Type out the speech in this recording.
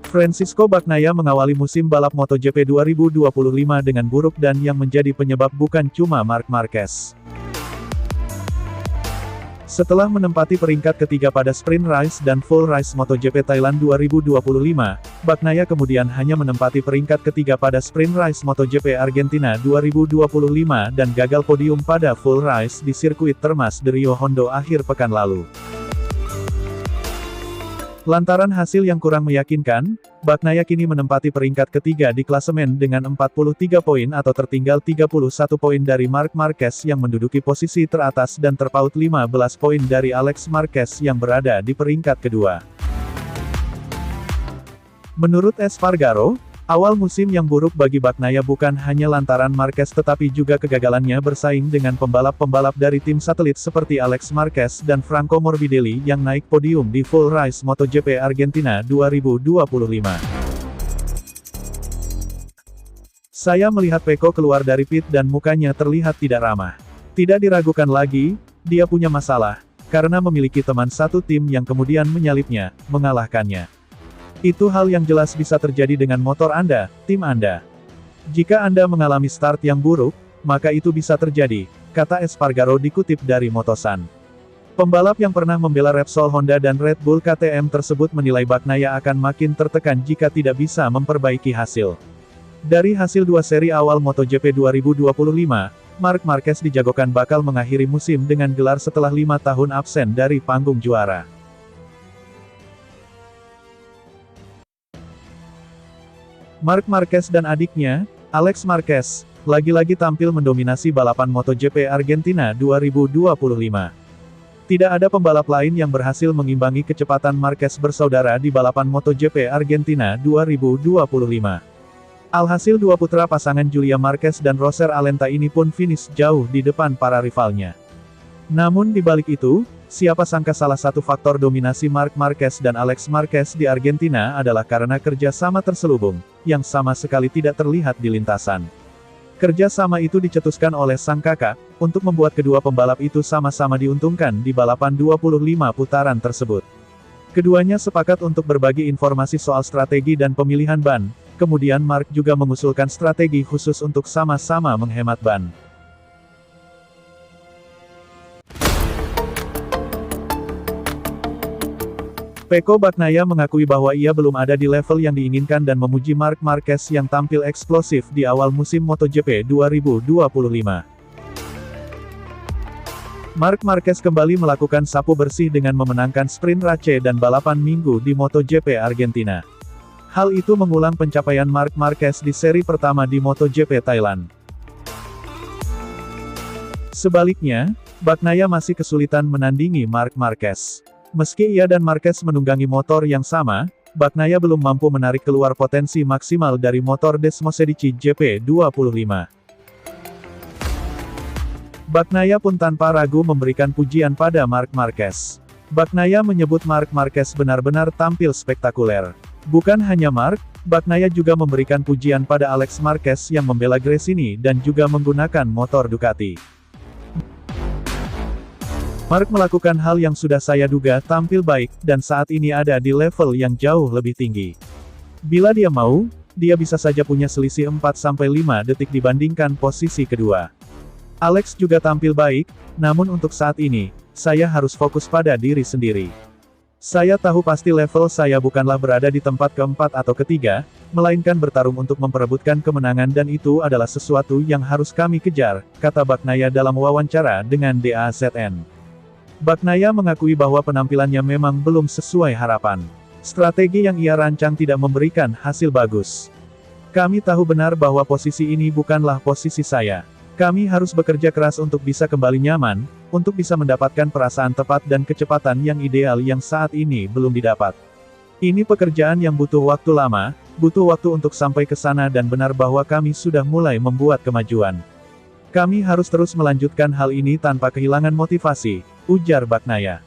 Francisco Bagnaia mengawali musim balap MotoGP 2025 dengan buruk dan yang menjadi penyebab bukan cuma Marc Marquez. Setelah menempati peringkat ketiga pada Sprint Race dan Full Race MotoGP Thailand 2025, Bagnaia kemudian hanya menempati peringkat ketiga pada Sprint Race MotoGP Argentina 2025 dan gagal podium pada Full Race di sirkuit Termas de Rio Hondo akhir pekan lalu. Lantaran hasil yang kurang meyakinkan, Bagnaia kini menempati peringkat ketiga di klasemen dengan 43 poin atau tertinggal 31 poin dari Marc Marquez yang menduduki posisi teratas dan terpaut 15 poin dari Alex Marquez yang berada di peringkat kedua. Menurut Espargaro, awal musim yang buruk bagi Bagnaia bukan hanya lantaran Marquez tetapi juga kegagalannya bersaing dengan pembalap-pembalap dari tim satelit seperti Alex Marquez dan Franco Morbidelli yang naik podium di Full Race MotoGP Argentina 2025. Saya melihat Pecco keluar dari pit dan mukanya terlihat tidak ramah. Tidak diragukan lagi, dia punya masalah, karena memiliki teman satu tim yang kemudian menyalipnya, mengalahkannya. Itu hal yang jelas bisa terjadi dengan motor Anda, tim Anda. Jika Anda mengalami start yang buruk, maka itu bisa terjadi, kata Espargaro dikutip dari Motosan. Pembalap yang pernah membela Repsol Honda dan Red Bull KTM tersebut menilai Bagnaia akan makin tertekan jika tidak bisa memperbaiki hasil. Dari hasil dua seri awal MotoGP 2025, Marc Marquez dijagokan bakal mengakhiri musim dengan gelar setelah 5 tahun absen dari panggung juara. Marc Marquez dan adiknya, Alex Marquez, lagi-lagi tampil mendominasi balapan MotoGP Argentina 2025. Tidak ada pembalap lain yang berhasil mengimbangi kecepatan Marquez bersaudara di balapan MotoGP Argentina 2025. Alhasil dua putra pasangan Julia Marquez dan Roser Alenta ini pun finish jauh di depan para rivalnya. Namun di balik itu, siapa sangka salah satu faktor dominasi Marc Marquez dan Alex Marquez di Argentina adalah karena kerja sama terselubung, yang sama sekali tidak terlihat di lintasan. Kerja sama itu dicetuskan oleh sang kakak, untuk membuat kedua pembalap itu sama-sama diuntungkan di balapan 25 putaran tersebut. Keduanya sepakat untuk berbagi informasi soal strategi dan pemilihan ban, kemudian Marc juga mengusulkan strategi khusus untuk sama-sama menghemat ban. Pecco Bagnaia mengakui bahwa ia belum ada di level yang diinginkan dan memuji Marc Marquez yang tampil eksplosif di awal musim MotoGP 2025. Marc Marquez kembali melakukan sapu bersih dengan memenangkan Sprint Race dan balapan minggu di MotoGP Argentina. Hal itu mengulang pencapaian Marc Marquez di seri pertama di MotoGP Thailand. Sebaliknya, Bagnaia masih kesulitan menandingi Marc Marquez. Meski ia dan Marquez menunggangi motor yang sama, Bagnaia belum mampu menarik keluar potensi maksimal dari motor Desmosedici GP25. Bagnaia pun tanpa ragu memberikan pujian pada Marc Marquez. Bagnaia menyebut Marc Marquez benar-benar tampil spektakuler. Bukan hanya Marc, Bagnaia juga memberikan pujian pada Alex Marquez yang membela Gresini dan juga menggunakan motor Ducati. Marc melakukan hal yang sudah saya duga tampil baik, dan saat ini ada di level yang jauh lebih tinggi. Bila dia mau, dia bisa saja punya selisih 4-5 detik dibandingkan posisi kedua. Alex juga tampil baik, namun untuk saat ini, saya harus fokus pada diri sendiri. Saya tahu pasti level saya bukanlah berada di tempat keempat atau ketiga, melainkan bertarung untuk memperebutkan kemenangan dan itu adalah sesuatu yang harus kami kejar, kata Bagnaia dalam wawancara dengan DAZN. Bagnaia mengakui bahwa penampilannya memang belum sesuai harapan. Strategi yang ia rancang tidak memberikan hasil bagus. Kami tahu benar bahwa posisi ini bukanlah posisi saya. Kami harus bekerja keras untuk bisa kembali nyaman, untuk bisa mendapatkan perasaan tepat dan kecepatan yang ideal yang saat ini belum didapat. Ini pekerjaan yang butuh waktu lama, butuh waktu untuk sampai ke sana dan benar bahwa kami sudah mulai membuat kemajuan. Kami harus terus melanjutkan hal ini tanpa kehilangan motivasi, ujar Bagnaia.